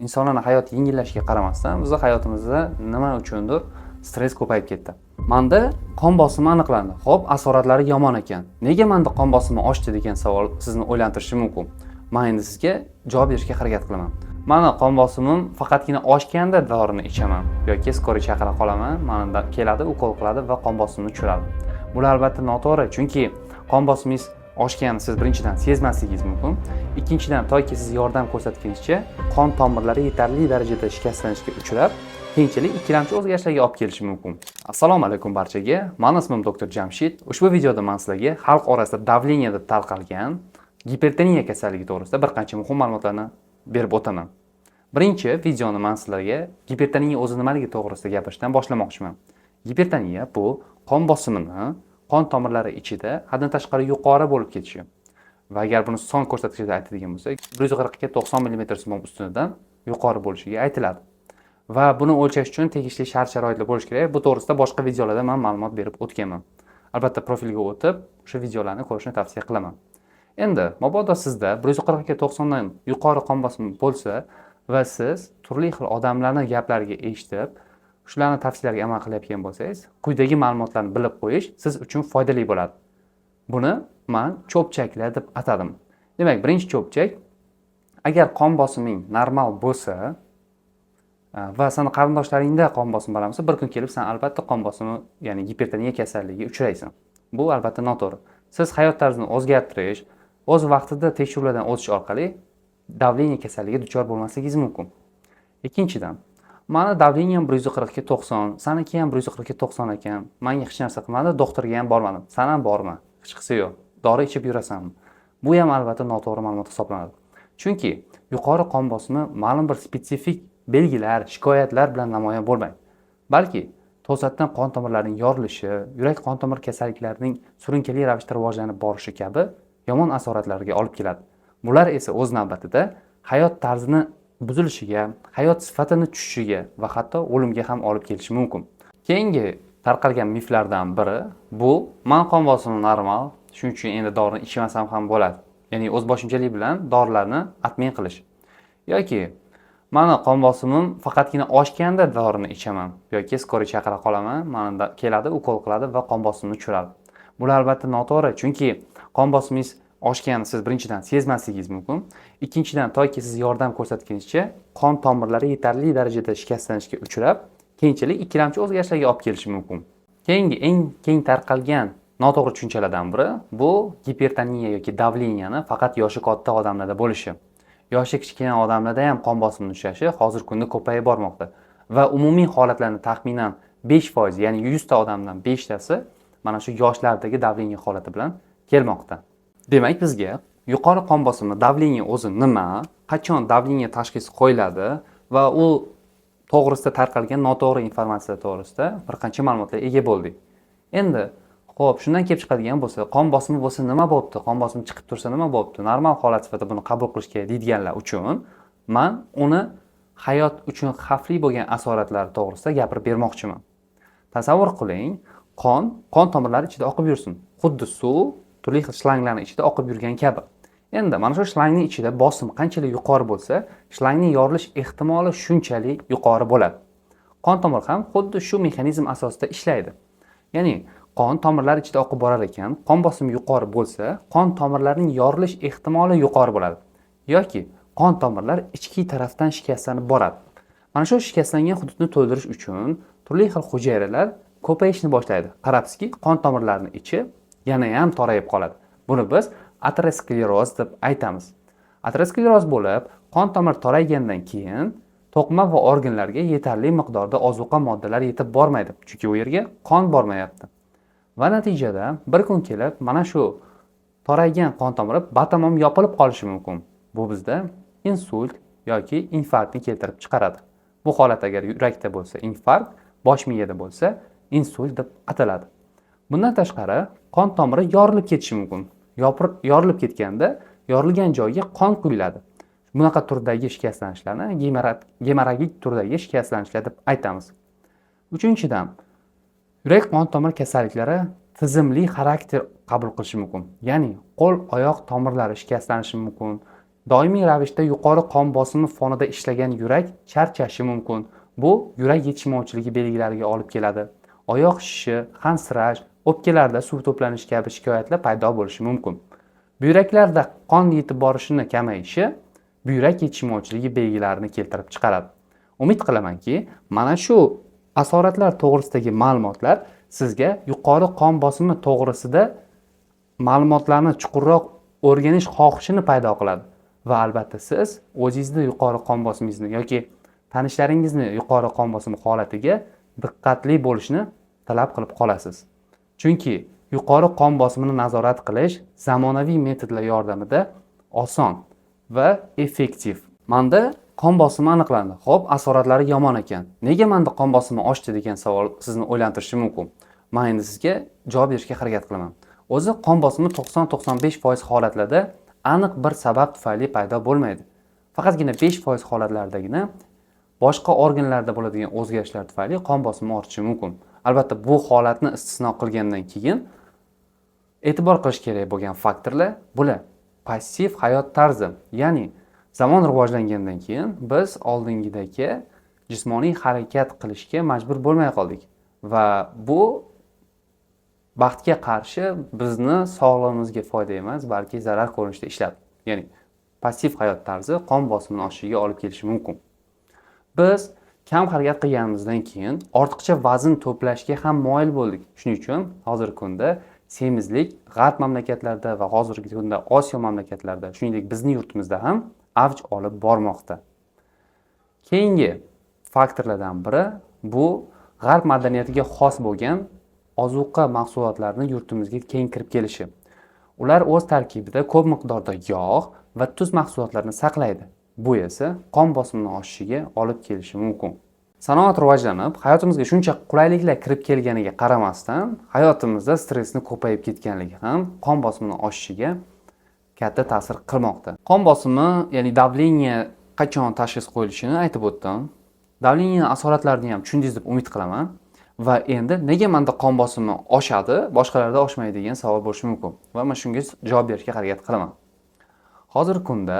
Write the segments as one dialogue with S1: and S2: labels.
S1: insonlarning hayoti yengillashiga qaramasdan bizning hayotimizda nima uchundir stress ko'payib ketdi. Menda qon bosimi aniqlandi. Xo'p, asoratlari yomon ekan. Nega menda qon bosimi oshdi degan savol sizni o'ylantirishi mumkin. Men endi sizga javob berishga harakat qilaman. Mana qon bosimim faqatgina oshganda dorini ichaman yoki skoriy chaqira qolaman. Menga keladi, ukol qiladi va qon bosimini tushiradi. Bular albatta noto'g'ri, chunki qon bosimingiz oshganini siz birinchidan sezmasligingiz mumkin. Ikkinchidan, toki siz yordam ko'rsatgunizcha qon tomirlari yetarli darajada shikastlanishga uchrab, keyinchalik ikkilamchi o'zgarishlarga olib kelishi mumkin. Assalomu alaykum barchaga. Mening ismim doktor Jamshid. Ushbu videoda men sizlarga xalq orasida davleniya deb tarqalgan gipertoniya kasalligi to'g'risida bir qancha muhim ma'lumotlarni berib o'taman. Birinchi videoni men sizlarga gipertoniya o'zi nimaligi to'g'risida gapirishdan boshlamoqchiman. Gipertoniya bu qon bosimini qon tomirlari ichida haddan tashqari yuqori bo'lib ketishi. Va agar buni son ko'rsatkichida aytadigan bo'lsak, 140 ga 90 mm simon ustunidan yuqori bo'lishiga aytiladi. Va buni o'lchash uchun tegishli shart-sharoitlar bo'lishi kerak. Bu to'g'risida boshqa videolarda men ma'lumot berib o'tganman. Albatta profilga o'tib, o'sha videolarni ko'rishni tavsiya qilaman. Endi, mabodo sizda 140 ga 90 dan yuqori qon bosimi bo'lsa va siz turli xil odamlarning gaplariga eshitib, shularning tavsiyalariga amal qilayotgan bo'lsangiz, quyidagi ma'lumotlarni bilib qo'yish siz uchun foydali bo'ladi. Buni men cho'pchaklar deb atadim. Demak, birinchi cho'pchak, agar qon bosiming normal bo'lsa va seni qarindoshlaringda qon bosimi baland bo'lsa, bir kun kelib sen albatta qon bosimi, ya'ni gipertoniya kasalligiga uchraysan. Bu albatta noto'g'ri. Siz hayot tarzini o'zgartirish, o'z vaqtida tekshiruvlardan o'tish orqali davleniya kasalligiga duchor bo'lmasligingiz mumkin. Ikkinchidan, meni davleniyam 140 ga 90, saniki ham 140 ga 90 ekan. Menga hech narsa qilmadi, doktorga ham bormadim. Sen ham borma, hech qisi yo'q. Dori ichib yurasanmi? Bu ham albatta noto'g'ri ma'lumot hisoblanadi. Chunki yuqori qon bosimi ma'lum bir spetsifik belgilar, shikoyatlar bilan namoyon bo'lmaydi. Balki to'satdan qon tomirlarining yorilishi, yurak qon tomir kasalliklarining surunkali ravishda rivojlanib borishi kabi yomon asoratlarga olib keladi. Bular esa o'z navbatida hayot tarzini buzilishiga, hayot sifatini tushishiga va hatto o'limga ham olib kelishi mumkin. Keyingi tarqalgan miflardan biri bu men qon bosimim normal, shuning uchun endi dorini ichmasam ham bo'ladi. Ya'ni o'zboshimchalik bilan dorilarni atmen qilish. Yoki meni qon bosimim faqatgina oshganda dorini ichaman yoki skoriy chaqira qolaman, menga keladi, ukol qiladi va qon bosimini tushiradi. Bular albatta noto'g'ri, chunki qon bosimingiz oshganini siz birinchidan sezmasligingiz mumkin. Ikkinchidan, toki siz yordam ko'rsatgunizcha qon tomirlari yetarli darajada shikastlanishga uchrab, keyinchalik ikkilamchi o'zgarishlarga olib kelishi mumkin. Keyingi eng keng tarqalgan noto'g'ri tushunchalardan biri bu gipertoniya yoki davleniyani faqat yoshi katta odamlarda bo'lishi. Yoshi kichkina odamlarda ham qon bosimini tushishi hozir kunda ko'payib bormoqda va umumiy holatlarning taxminan 5%, ya'ni 100 ta odamdan 5 tasi mana shu yoshlardagi davleniya holati bilan kelmoqda. Demak, bizga yuqori qon bosimi, davleniya o'zi nima, qachon davleniya tashxisi qo'yiladi va u to'g'risida tarqalgan noto'g'ri informatsiya to'g'risida bir qancha ma'lumotlarga ega bo'ldik. Endi, xo'p, shundan kelib chiqadigan bo'lsa, qon bosimi bo'lsa nima bo'pti? Qon bosimi chiqib tursa nima bo'pti? Normal holat sifatida buni qabul qilish kerak deydiganlar uchun men uni hayot uchun xavfli bo'lgan asoratlar to'g'risida gapirib bermoqchiman. Tasavvur qiling, qon tomirlari ichida oqib yursin. Xuddi suv turli xil shlanglarning ichida oqib yurgan kabi. Endi mana shu shlangning ichida bosim qanchalik yuqori bo'lsa, shlangning yorilish ehtimoli shunchalik yuqori bo'ladi. Qon tomir ham xuddi shu mexanizm asosida ishlaydi. Ya'ni qon tomirlar ichida oqib borar ekan, qon bosimi yuqori bo'lsa, qon tomirlarining yorilish ehtimoli yuqori bo'ladi. Yoki qon tomirlar ichki tarafdan shikastlanib boradi. Mana shu shikastlangan hududni to'ldirish uchun turli xil hujayralar ko'payishni boshlaydi. Qarabsizki, qon tomirlarining ichi yana ham torayib qoladi. Buni biz ateroskleroz deb aytamiz. Ateroskleroz bo'lib, qon tomir toraygandan keyin to'qima va organlarga yetarli miqdorda ozuqa moddalar yetib bormaydi, chunki u yerga qon bormayapti. Va natijada bir kun kelib, mana shu toraygan qon tomiri batamom yopilib qolishi mumkin. Bu bizda insult yoki infarktni keltirib chiqaradi. Bu holat agar yurakda bo'lsa infarkt, bosh miyada bo'lsa insult deb ataladi. Bundan tashqari, qon tomiri yorilib ketishi mumkin. Yorilib ketganda yorilgan joyga qon quyiladi. Bunaqa turdagi shikastlanishlarni gemorragik turdagi shikastlanishlar deb aytamiz. Uchinchidan, yurak qon tomir kasalliklari tizimli xarakter qabul qilishi mumkin. Ya'ni qo'l, oyoq tomirlari shikastlanishi mumkin Doimiy ravishda yuqori qon bosimi fonida ishlagan yurak charchashi mumkin. Bu yurak yetishmovchiligi belgilariga olib keladi. Oyoq shishi, hansirash, o'pkalarda suv to'planishi kabi shikoyatlar paydo bo'lishi mumkin. Buyraklarda qon yetib borishini kamayishi buyrak yetishmovchiligi belgilarini keltirib chiqaradi. Umid qilamanki, mana shu asoratlar to'g'risidagi ma'lumotlar sizga yuqori qon bosimi to'g'risida ma'lumotlarni chuqurroq o'rganish xohishini paydo qiladi. Va albatta siz o'zingizda yuqori qon bosimingizni yoki tanishlaringizni yuqori qon bosimi holatiga diqqatli bo'lishni talab qilib qolasiz. Chunki yuqori qon bosimini nazorat qilish zamonaviy metodlar yordamida oson va effektiv. Manda qon bosimi aniqlandi. Xo'p, asoratlari yomon ekan. Nega menda qon bosimi oshdi degan savol sizni o'ylantirishi mumkin. Men endi sizga javob berishga harakat qilaman. O'zi qon bosimi 90-95% holatlarda aniq bir sabab tufayli paydo bo'lmaydi. Faqatgina 5% holatlardagina boshqa organlarda bo'ladigan o'zgarishlar tufayli qon bosimi ortishi mumkin. Albatta bu holatni istisno qilgandan keyin e'tibor qilish kerak bo'lgan faktorlar bular: passiv hayot tarzi, ya'ni zamon rivojlangandan keyin biz oldingidagi jismoniy harakat qilishga majbur bo'lmay qoldik va bu baxtga qarshi bizni sog'lig'imizga foyda emas, balki zarar ko'rinishida ishladi. Ya'ni passiv hayot tarzi qon bosimini oshishiga olib kelishi mumkin. Biz kam harakat qilganimizdan keyin ortiqcha vazn to'plashga ham moyil bo'ldik. Shuning uchun hozirgi kunda semizlik g'arb mamlakatlarida va hozirgi kunda Osiyo mamlakatlarida, shuningdek bizning yurtimizda ham avj olib bormoqda. Keyingi faktorlardan biri bu g'arb madaniyatiga xos bo'lgan ozuqa mahsulotlarini yurtimizga keng kirib kelishi. Ular o'z tarkibida ko'p miqdorda yog' va tuz mahsulotlarini saqlaydi. Bu esa qon bosimini oshishiga olib kelishi mumkin. Sanoat rivojlanib, hayotimizga shuncha qulayliklar kirib kelganiga qaramasdan, hayotimizda stressni ko'payib ketganligi ham qon bosimini oshishiga katta ta'sir qilmoqda. Qon bosimi, ya'ni davleniya qachon tashxis qo'yilishini aytib o'tdim. Davleniya asoratlarini ham tushundingiz deb umid qilaman. Va endi nega menda qon bosimi oshadi, boshqalarda oshmaydi degan savol bo'lishi mumkin. Va men shunga javob berishga harakat qilaman. Hozirgi kunda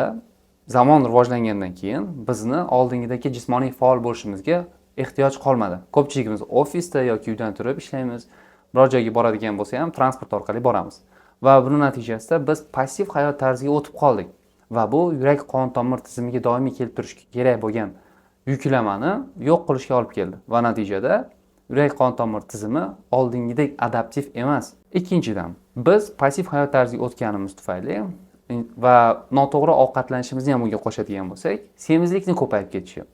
S1: zamon rivojlangandan keyin bizni oldingidagi jismoniy faol bo'lishimizga ehtiyoj qolmadi. Ko'pchiligimiz ofisda yoki uydan turib ishlaymiz. Biror joyga boradigan bo'lsa ham transport orqali boramiz. Va buning natijasida biz passiv hayot tarziga o'tib qoldik. Va bu yurak qon tomir tizimiga doimiy kelib turishi kerak bo'lgan yuklamani yo'q qilishga olib keldi. Va natijada yurak qon tomir tizimi oldingidek adaptiv emas. Ikkinchidan, biz passiv hayot tarziga o'tganimiz tufayli va noto'g'ri ovqatlanishimizni ham bunga qo'shadigan bo'lsak, semizlikni ko'payib ketishi.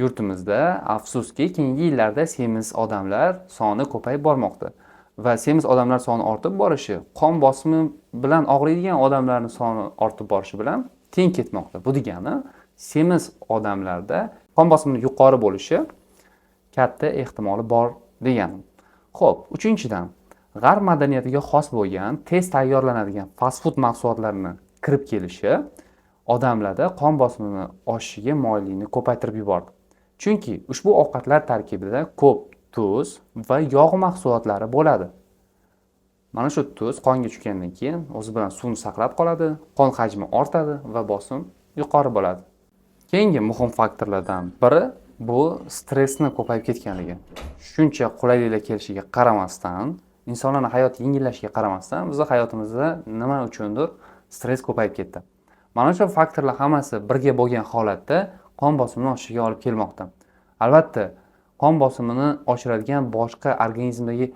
S1: Yurtimizda afsuski keyingi yillarda semiz odamlar soni ko'payib bormoqda va semiz odamlar soni ortib borishi qon bosimi bilan og'riydigan odamlarning soni ortib borishi bilan teng ketmoqda. Bu degani semiz odamlarda qon bosimini yuqori bo'lishi katta ehtimoli bor deganim. Xo'p, uchinchidan, g'arb madaniyatiga xos bo'lgan tez tayyorlanadigan fast food mahsulotlarini kirib kelishi odamlarda qon bosimini oshishiga moyillikni ko'paytirib yubordi. Chunki ushbu ovqatlar tarkibida ko'p tuz va yog' mahsulotlari bo'ladi. Mana shu tuz qonga tushgandan keyin o'zi bilan suvni saqlab qoladi, qon hajmi ortadi va bosim yuqori bo'ladi. Keyingi muhim faktorlardan biri bu stressni ko'payib ketganligi. Shuncha qulayliklar kelishiga qaramasdan, insonlarning hayoti yengillashiga qaramasdan, bizning hayotimizda nima uchundir stress ko'payib ketdi. Mana shu faktorlar hammasi birga bo'lgan holatda qon bosimini oshishiga olib kelmoqda. Albatta, qon bosimini oshiradigan boshqa organizmdagi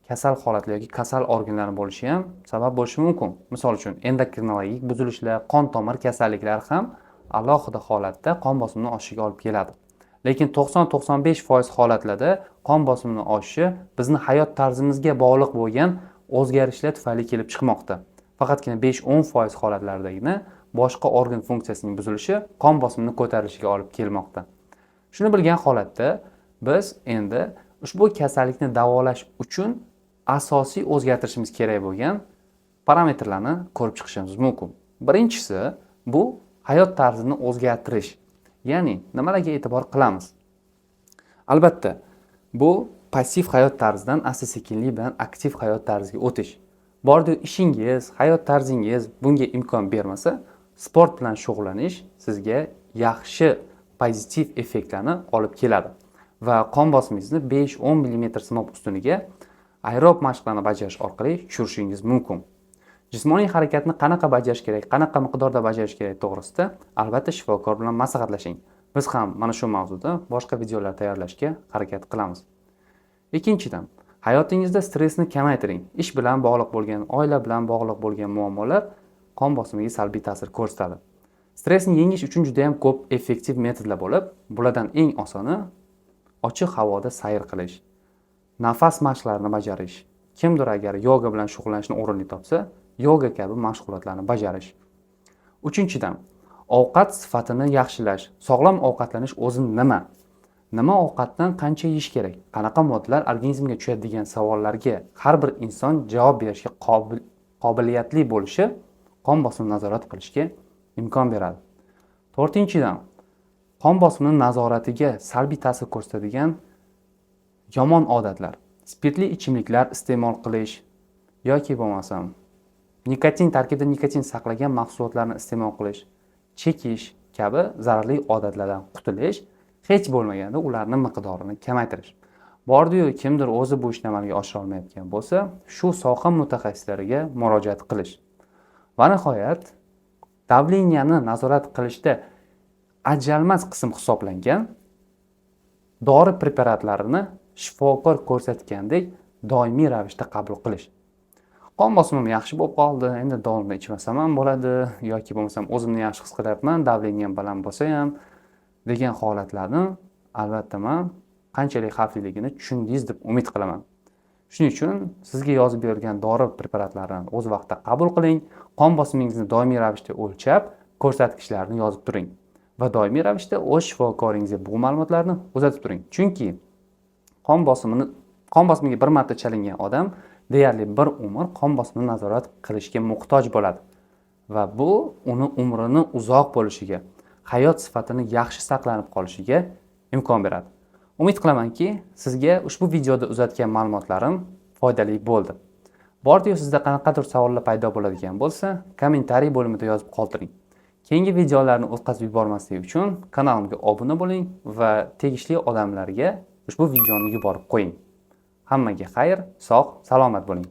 S1: kasal holatlar yoki kasal organlar bo'lishi ham sabab bo'lishi mumkin. Misol uchun, endokrinologik buzilishlar, qon tomir kasalliklari ham alohida holatda qon bosimini oshishiga olib keladi. Lekin 90-95% holatlarda qon bosimini oshishi bizni hayot tarzimizga bog'liq bo'lgan o'zgarishlar tufayli kelib chiqmoqda. Faqatgina 5-10% holatlardagina boshqa organ funksiyasining buzilishi qon bosimini ko'tarilishiga olib kelmoqda. Shuni bilgan holatda biz endi ushbu kasallikni davolash uchun asosiy o'zgartirishimiz kerak bo'lgan parametrlarni ko'rib chiqishimiz mumkin. Birinchisi bu hayot tarzini o'zgartirish. Ya'ni nimalarga e'tibor qilamiz? Albatta, bu passiv hayot tarzidan asta-sekinlik bilan aktiv hayot tarziga o'tish. Bordi ishingiz, hayot tarzingiz bunga imkon bermasa, sport bilan shug'ullanish sizga yaxshi pozitiv effektlarni olib keladi va qon bosimingizni 5-10 mm sinov ustuniga aerob mashqlarni bajarish orqali tushirishingiz mumkin. Jismoniy harakatni qanaqa bajarish kerak, qanaqa miqdorda bajarish kerak to'g'risida albatta shifokor bilan maslahatlashing. Biz ham mana shu mavzuda boshqa videolar tayyorlashga harakat qilamiz. Ikkinchidan, hayotingizda stressni kamaytiring. Ish bilan bog'liq bo'lgan, oila bilan bog'liq bo'lgan muammolar qon bosimiga salbiy ta'sir ko'rsatadi. Stressni yengish uchun juda ham ko'p effektiv metodlar bo'lib, bulardan eng osoni ochiq havoda sayr qilish, nafas mashqlarini bajarish. Kimdir agar yoga bilan shug'ullanishni o'rinli topsa, yoga kabi mashg'ulotlarni bajarish. Uchinchidan, ovqat sifatini yaxshilash. Sog'lom ovqatlanish o'zi nima? Nima ovqatdan qancha yeyish kerak? Qanaqa moddalar organizmga tushadi degan savollarga har bir inson javob berishga qobiliyatli bo'lishi qon bosimini nazorat qilishga imkon beradi. To'rtinchidan, qon bosimini nazoratiga salbiy ta'sir ko'rsatadigan yomon odatlar. Spirtli ichimliklar iste'mol qilish yoki bo'lmasam nikotin tarkibida nikotin saqlagan mahsulotlarni iste'mol qilish, chekish kabi zararli odatlardan qutulish, hech bo'lmaganda ularning miqdorini kamaytirish. Bordi-yu kimdir o'zi bu ishni amalga oshira olmayotgan bo'lsa, shu soha mutaxassislariga murojaat qilish. Va nihoyat, davleniyani nazorat qilishda ajralmas qism hisoblangan dori preparatlarini shifokor ko'rsatgandek doimiy ravishda qabul qilish. Qon bosimim yaxshi bo'lib qoldi, endi dorini ichmasam ham bo'ladi yoki bo'lmasam o'zimni yaxshi his qilyapman, davleniyam baland bo'lsa ham degan holatlarni albatta men qanchalik xavfliligini tushundingiz deb umid qilaman. Shuning uchun sizga yozib bergan dori preparatlarini o'z vaqtida qabul qiling, qon bosimingizni doimiy ravishda o'lchab, ko'rsatkichlarni yozib turing va doimiy ravishda o'z shifokoringizga bu ma'lumotlarni uzatib turing. Chunki qon bosimiga bir marta chalingan odam deyarli bir umr qon bosimini nazorat qilishga muhtoj bo'ladi va bu uni umrini uzoq bo'lishiga, hayot sifatini yaxshi saqlanib qolishiga imkon beradi. Umid qilamanki, sizga ushbu videoda uzatgan ma'lumotlarim foydali bo'ldi. Bordi-yu sizda qanaqadir savollar paydo bo'ladigan bo'lsa, kommentariy bo'limida yozib qoldiring. Keyingi videolarni o'tkazib yubormaslik uchun kanalimga obuna bo'ling va tegishli odamlarga ushbu videoni yuborib qo'ying. Hammaga xayr, sog', salomat bo'ling.